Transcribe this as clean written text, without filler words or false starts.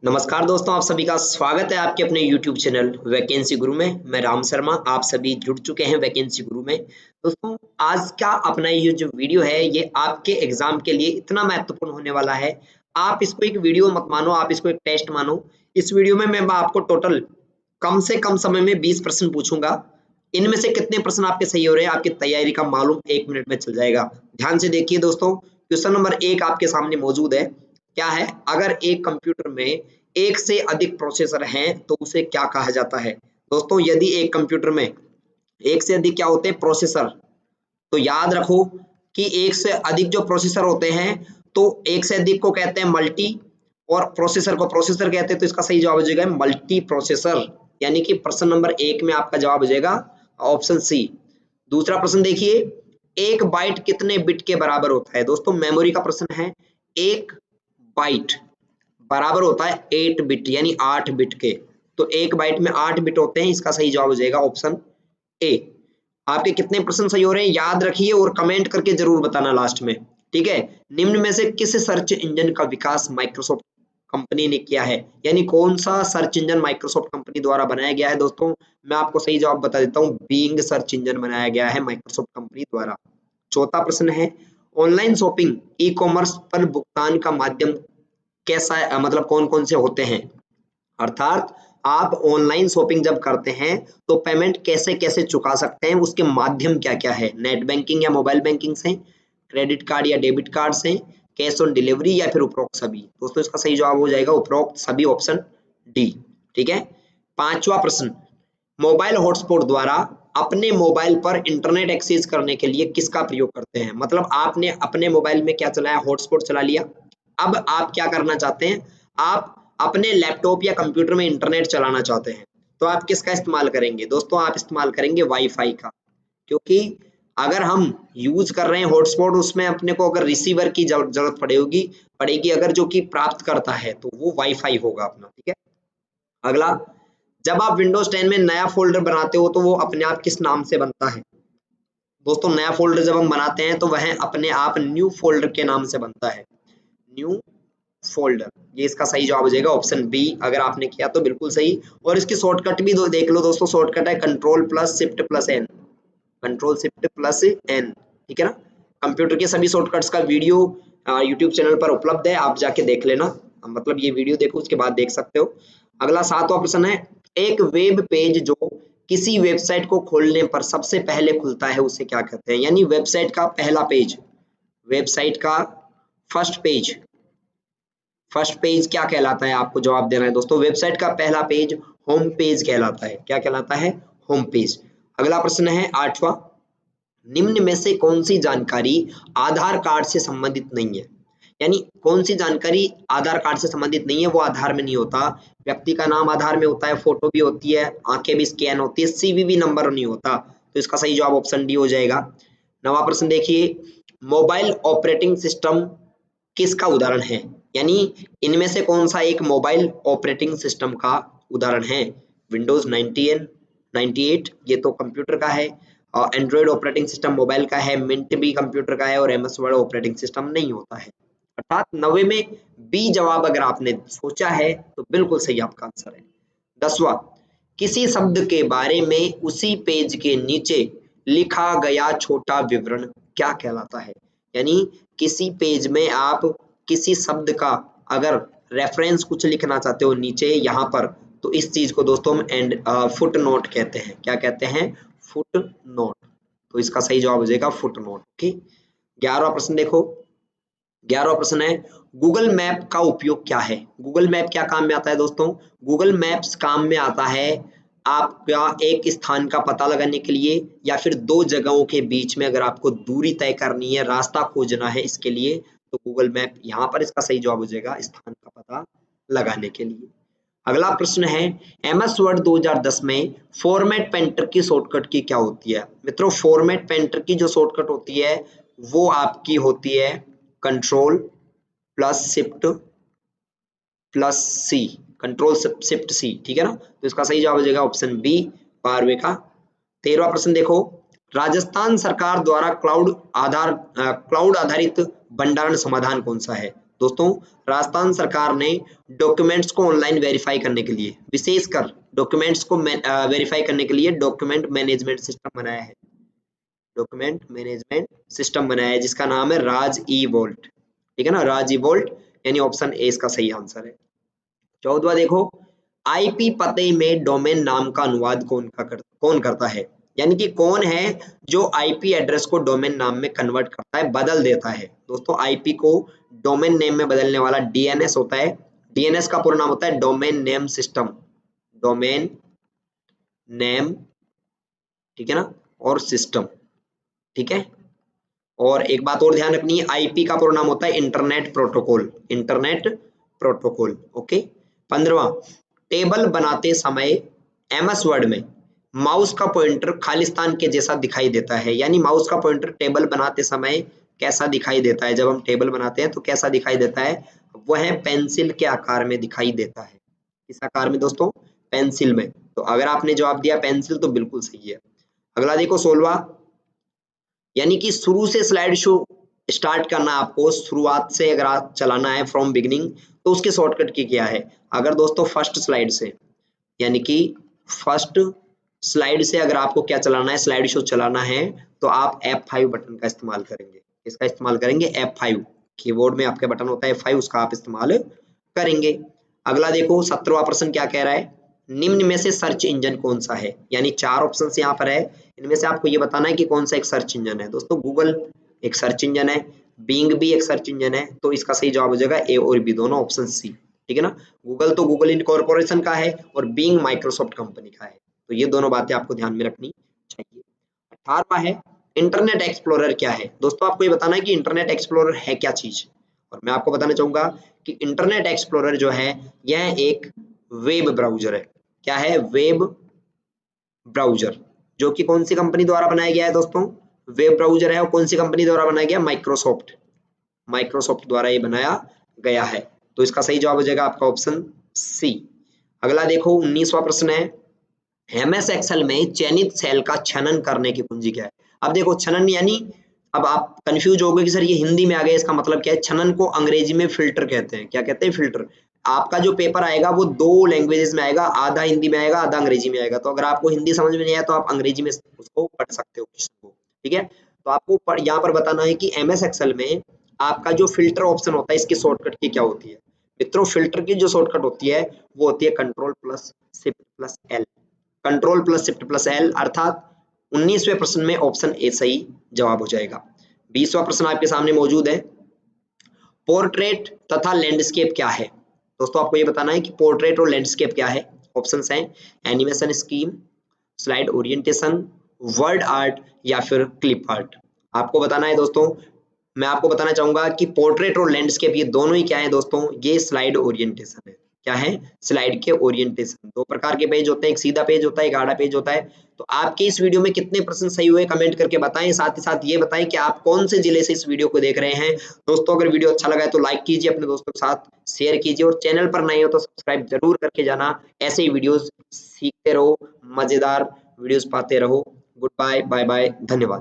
नमस्कार दोस्तों, आप सभी का स्वागत है आपके अपने YouTube चैनल वैकेंसी गुरु में। मैं राम शर्मा, आप सभी जुड़ चुके हैं वैकेंसी गुरु में। दोस्तों, आज का अपना ये जो वीडियो है ये आपके एग्जाम के लिए इतना महत्वपूर्ण होने वाला है। आप इसको एक वीडियो मत मानो, आप इसको एक टेस्ट मानो। इस वीडियो में मैं आपको टोटल कम से कम समय में 20 प्रश्न पूछूंगा। इनमें से कितने प्रश्न आपके सही हो रहे हैं, आपकी तैयारी का मालूम 1 मिनट में चल जाएगा। ध्यान से देखिए दोस्तों, क्वेश्चन नंबर 1 आपके सामने मौजूद है। क्या है? अगर एक कंप्यूटर में एक से अधिक प्रोसेसर हैं तो उसे क्या कहा जाता है? दोस्तों, यदि एक कंप्यूटर में एक से अधिक क्या होते हैं? प्रोसेसर। तो याद रखो कि एक से अधिक जो प्रोसेसर होते हैं तो एक से अधिक को कहते हैं मल्टी और प्रोसेसर को प्रोसेसर कहते हैं। तो इसका सही जवाब हो जाएगा मल्टी प्रोसेसर। यानी कि प्रश्न नंबर 1 में आपका जवाब हो जाएगा ऑप्शन सी। दूसरा प्रश्न देखिए, एक बाइट कितने बिट के बराबर होता है? दोस्तों, मेमोरी का प्रश्न है। एक बाइट बराबर होता है 8 बिट यानी 8 बिट के। तो एक बाइट में 8 बिट होते हैं। इसका सही जवाब हो जाएगा ऑप्शन ए। आपके कितने प्रश्न सही हो रहे हैं याद रखिए और कमेंट करके जरूर बताना लास्ट में। ठीक है? निम्न में से किस सर्च इंजन का विकास माइक्रोसॉफ्ट कंपनी ने किया है? यानी कौन सा सर्च इंजन माइक्रोसॉफ्ट कंपनी द्वारा बनाया गया है? दोस्तों, मैं आपको सही जवाब बता देता हूँ, बीइंग सर्च इंजन बनाया गया है माइक्रोसॉफ्ट कंपनी द्वारा। चौथा प्रश्न है, ऑनलाइन शॉपिंग ई कॉमर्स पर भुगतान का माध्यम कैसा मतलब कौन कौन से होते हैं? अर्थात आप ऑनलाइन शॉपिंग जब करते हैं तो पेमेंट कैसे कैसे चुका सकते हैं, उसके माध्यम क्या क्या है? नेट बैंकिंग या मोबाइल बैंकिंग से, क्रेडिट कार्ड या डेबिट कार्ड से, कैश ऑन डिलीवरी या फिर उपरोक्त सभी? दोस्तों, इसका सही जवाब हो जाएगा उपरोक्त सभी, ऑप्शन डी। ठीक है? पांचवा प्रश्न, मोबाइल हॉटस्पॉट द्वारा अपने मोबाइल पर इंटरनेट एक्सेस करने के लिए किसका प्रयोग करते हैं? मतलब आपने अपने मोबाइल में क्या चलाया? हॉटस्पॉट चला लिया। अब आप क्या करना चाहते हैं? आप अपने लैपटॉप या कंप्यूटर में इंटरनेट चलाना चाहते हैं। तो आप किसका इस्तेमाल करेंगे? दोस्तों, आप इस्तेमाल करेंगे वाईफाई का। क्योंकि अगर हम यूज कर रहे हैं हॉटस्पॉट, उसमें अपने को अगर रिसीवर की जरूरत पड़ेगी अगर, जो कि प्राप्त करता है, तो वो वाईफाई होगा अपना। ठीक है? अगला, जब आप विंडोज 10 में नया फोल्डर बनाते हो तो वो अपने आप किस नाम से बनता है? दोस्तों, नया फोल्डर जब हम बनाते हैं तो वह अपने आप न्यू फोल्डर के नाम से बनता है। न्यू फोल्डर, ये इसका सही जवाब हो जाएगा ऑप्शन बी। अगर आपने किया तो बिल्कुल सही। और इसकी शॉर्टकट भी देख लो दोस्तों, शॉर्टकट है control plus shift plus N. Control shift plus N. ठीक है ना? कंप्यूटर के सभी शॉर्टकट्स का वीडियो यूट्यूब चैनल पर उपलब्ध है, आप जाके देख लेना। मतलब ये वीडियो देखो, उसके बाद देख सकते हो। अगला सातवां प्रश्न है, एक वेब पेज जो किसी वेबसाइट को खोलने पर सबसे पहले खुलता है उसे क्या कहते हैं? यानी वेबसाइट का पहला पेज, वेबसाइट का फर्स्ट पेज, फर्स्ट पेज क्या कहलाता है? आपको जवाब देना है दोस्तों। वेबसाइट का पहला पेज होम पेज कहलाता है। क्या कहलाता है? Home page. अगला प्रश्न है आठवां, निम्न में से कौन सी जानकारी आधार कार्ड से संबंधित नहीं है? यानी कौन सी जानकारी आधार कार्ड से संबंधित नहीं है, वो आधार में नहीं होता। व्यक्ति का नाम आधार में होता है, फोटो भी होती है, आंखें भी स्कैन होती है, सीवीवी नंबर नहीं होता। तो इसका सही जवाब ऑप्शन डी हो जाएगा। नवा प्रश्न देखिए, मोबाइल ऑपरेटिंग सिस्टम किसका उदाहरण है? यानी इनमें से कौन सा एक मोबाइल ऑपरेटिंग सिस्टम का उदाहरण है? विंडोज 98, 98 ये तो कंप्यूटर का है, और एंड्रॉइड ऑपरेटिंग सिस्टम मोबाइल का है, मिंट भी कंप्यूटर का है, और एमएस वर्ड ऑपरेटिंग सिस्टम नहीं होता है। अर्थात 90 में बी जवाब अगर आपने सोचा है तो बिल्कुल सही आपका आंसर है। 10वां, किसी शब्द के बारे में उसी पेज के नीचे लिखा गया छोटा विवरण क्या कहलाता है? यानी किसी पेज में आप किसी शब्द का अगर रेफरेंस कुछ लिखना चाहते हो नीचे यहाँ पर, तो इस चीज को दोस्तों हम एंड फुट नोट कहते हैं। क्या कहते हैं? Foot note. तो इसका सही जवाब हो जाएगा फुट नोट। ठीक। 11वां प्रश्न देखो, 11वां प्रश्न है, गूगल मैप का उपयोग क्या है? गूगल मैप क्या काम में आता है दोस्तों? गूगल मैप्स काम में आता है आपका एक स्थान का पता लगाने के लिए, या फिर दो जगहों के बीच में अगर आपको दूरी तय करनी है, रास्ता खोजना है, इसके लिए तो गूगल मैप यहाँ पर इसका सही जवाब हो जाएगा स्थान का पता लगाने के लिए। अगला प्रश्न है, एमएस वर्ड 2010 में फॉर्मेट पेंटर की शॉर्टकट की क्या होती है? मित्रों, फॉर्मेट पेंटर की जो शॉर्टकट होती है वो आपकी होती है कंट्रोल प्लस शिफ्ट प्लस सी, कंट्रोल शिफ्ट सी। ठीक है ना? तो इसका सही जवाब हो जाएगा ऑप्शन बी 12वें का। 13वां प्रश्न देखो, राजस्थान सरकार द्वारा क्लाउड आधारित भंडारण समाधान कौन सा है? दोस्तों राजस्थान सरकार ने डॉक्यूमेंट्स को ऑनलाइन वेरीफाई करने के लिए, विशेषकर डॉक्यूमेंट्स को वेरीफाई करने के लिए डॉक्यूमेंट मैनेजमेंट सिस्टम बनाया है। डॉक्यूमेंट मैनेजमेंट सिस्टम बनाया है जिसका नाम है राज ई वोल्ट। ठीक है ना, राज ई वोल्ट, यानी ऑप्शन ए इसका सही आंसर है। 14वां देखो, आईपी पते में डोमेन नाम का अनुवाद कौन करता है, यानी कि कौन है जो आईपी एड्रेस को डोमेन नाम में कन्वर्ट करता है, बदल देता है। दोस्तों आईपी को डोमेन नेम में बदलने वाला डीएनएस होता है। डीएनएस का पूरा नाम होता है domain name system, domain name, ठीक है ना, और सिस्टम। ठीक है, और एक बात और ध्यान रखनी है, आईपी का पूरा नाम होता है internet protocol, internet protocol. Okay. 15वां, टेबल बनाते समय एमएस वर्ड में माउस का पॉइंटर खालिस्तान के जैसा दिखाई देता है, यानी माउस का पॉइंटर टेबल बनाते समय कैसा दिखाई देता है, जब हम टेबल बनाते हैं तो कैसा दिखाई देता है, वह पेंसिल के आकार में दिखाई देता है। किस आकार में दोस्तों, पेंसिल में। तो अगर आपने जवाब दिया पेंसिल तो बिल्कुल सही है। अगला देखो 16वां, यानी कि शुरू से स्लाइड शो स्टार्ट करना, आपको शुरुआत से अगर आप चलाना है फ्रॉम बिगिनिंग, तो उसके शॉर्टकट की क्या है। अगर दोस्तों फर्स्ट स्लाइड से, यानी कि फर्स्ट स्लाइड से अगर आपको क्या चलाना है, स्लाइड शो चलाना है, तो आप F5 बटन का इस्तेमाल करेंगे। इसका इस्तेमाल करेंगे F5, कीबोर्ड में आपके बटन होता है F5, उसका आप इस्तेमाल करेंगे। अगला देखो 17वां प्रश्न क्या कह रहा है, निम्न में से सर्च इंजन कौन सा है, यानी 4 ऑप्शन यहाँ पर है, इनमें से आपको ये बताना है कि कौन सा एक सर्च इंजन है। दोस्तों गूगल एक सर्च इंजन है, बिंग भी एक सर्च इंजन है, तो इसका सही जवाब हो जाएगा ए और बी दोनों, ऑप्शन सी। ठीक है ना, गूगल तो गूगल इनकॉर्पोरेशन का है और बिंग माइक्रोसॉफ्ट कंपनी का है, तो ये दोनों बातें आपको ध्यान में रखनी चाहिए। 18वां है, इंटरनेट एक्सप्लोरर क्या है। दोस्तों आपको ये बताना है कि इंटरनेट एक्सप्लोरर है क्या चीज, और मैं आपको बताना चाहूंगा कि इंटरनेट एक्सप्लोरर जो है यह एक वेब ब्राउजर है। क्या है, वेब ब्राउजर, जो कि कौन सी कंपनी द्वारा बनाया गया है दोस्तों, वेब ब्राउजर है, और कौन सी कंपनी द्वारा बनाया गया, माइक्रोसॉफ्ट, माइक्रोसॉफ्ट द्वारा ये बनाया गया है। तो इसका सही जवाब हो जाएगा आपका ऑप्शन सी। अगला देखो 19वां प्रश्न है, एमएस एक्सेल में चयनित सेल का छनन करने की कुंजी क्या है। अब देखो छनन, यानी अब आप कंफ्यूज हो गए कि सर ये हिंदी में आ गया, इसका मतलब क्या है। छनन को अंग्रेजी में फिल्टर कहते हैं। क्या कहते हैं, फिल्टर। आपका जो पेपर आएगा वो 2 लैंग्वेजेस में आएगा, आधा हिंदी में आएगा, आधा अंग्रेजी में आएगा। तो अगर आपको हिंदी समझ में नहीं आया तो आप अंग्रेजी में उसको पढ़ सकते हो क्वेश्चन को। ठीक है, तो आपको यहाँ पर बताना है कि एमएस एक्सेल में आपका जो फिल्टर ऑप्शन होता है, इसकी शॉर्टकट की क्या होती है। मित्रों फिल्टर की जो शॉर्टकट होती है वो होती है control plus shift plus L, control plus shift plus L, अर्थात 19वें प्रश्न में ऑप्शन ए सही जवाब हो जाएगा। 20वां प्रश्न आपके सामने मौजूद है, पोर्ट्रेट तथा लैंडस्केप क्या है। दोस्तों आपको ये बताना है कि पोर्ट्रेट और लैंडस्केप क्या है। ऑप्शंस हैं animation scheme, slide orientation, word art, या फिर क्लिप आर्ट। आपको बताना है दोस्तों, मैं आपको बताना चाहूंगा कि पोर्ट्रेट और लैंडस्केप ये दोनों ही क्या है दोस्तों, ये स्लाइड ओरिएंटेशन है। क्या है, स्लाइड के ओरिएंटेशन। 2 प्रकार के पेज होते हैं, एक सीधा पेज होता है, एक आड़ा पेज होता है। तो आपके इस वीडियो में कितने प्रश्न सही हुए कमेंट करके बताएं, साथ ही साथ ये बताएं कि आप कौन से जिले से इस वीडियो को देख रहे हैं। दोस्तों अगर वीडियो अच्छा लगा है तो लाइक कीजिए, अपने दोस्तों के साथ शेयर कीजिए, और चैनल पर नए हो तो सब्सक्राइब जरूर करके जाना। ऐसे ही वीडियोस सीखते रहो, मजेदार वीडियोस पाते रहो। गुड बाय, बाय बाय, धन्यवाद।